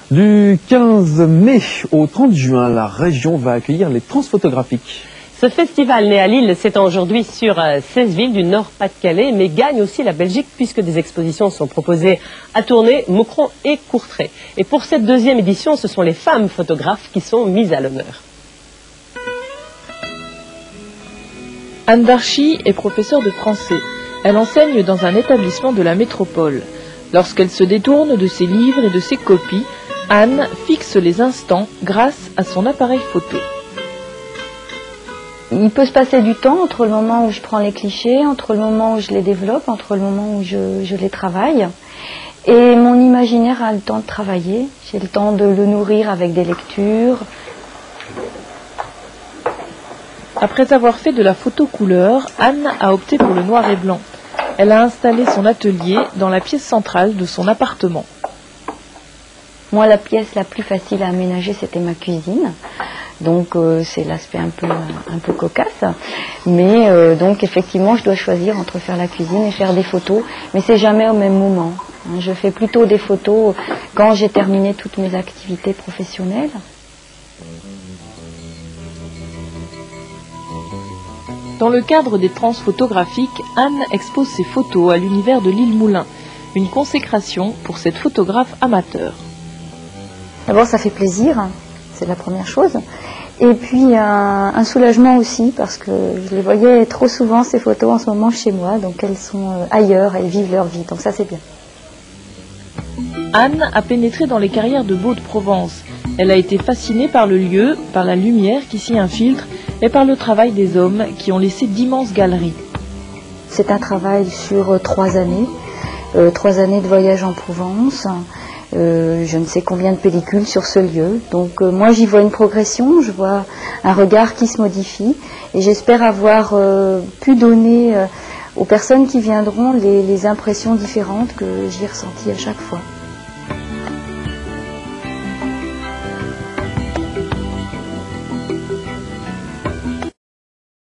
Du 15 mai au 30 juin, la région va accueillir les Transphotographiques. Ce festival né à Lille s'étend aujourd'hui sur 16 villes du Nord-Pas-de-Calais, mais gagne aussi la Belgique puisque des expositions sont proposées à Tournai, Moucron et Courtrai. Et pour cette deuxième édition, ce sont les femmes photographes qui sont mises à l'honneur. Anne Darchy est professeure de français. Elle enseigne dans un établissement de la métropole. Lorsqu'elle se détourne de ses livres et de ses copies, Anne fixe les instants grâce à son appareil photo. Il peut se passer du temps entre le moment où je prends les clichés, entre le moment où je les développe, entre le moment où je les travaille. Et mon imaginaire a le temps de travailler. J'ai le temps de le nourrir avec des lectures. Après avoir fait de la photo couleur, Anne a opté pour le noir et blanc. Elle a installé son atelier dans la pièce centrale de son appartement. Moi, la pièce la plus facile à aménager, c'était ma cuisine. Donc, c'est l'aspect un peu cocasse. Mais donc, effectivement, je dois choisir entre faire la cuisine et faire des photos. Mais c'est jamais au même moment. Je fais plutôt des photos quand j'ai terminé toutes mes activités professionnelles. Dans le cadre des Transphotographiques, Anne expose ses photos à l'univers de l'île Moulin. Une consécration pour cette photographe amateur. D'abord, ça fait plaisir, c'est la première chose. Et puis, un soulagement aussi, parce que je les voyais trop souvent, ces photos, en ce moment chez moi. Donc, elles sont ailleurs, elles vivent leur vie. Donc, ça, c'est bien. Anne a pénétré dans les carrières de Baux-de-Provence. Elle a été fascinée par le lieu, par la lumière qui s'y infiltre et par le travail des hommes qui ont laissé d'immenses galeries. C'est un travail sur 3 années. 3 années de voyage en Provence. Je ne sais combien de pellicules sur ce lieu. Donc moi j'y vois une progression, je vois un regard qui se modifie et j'espère avoir pu donner aux personnes qui viendront les impressions différentes que j'y ai ressenties à chaque fois.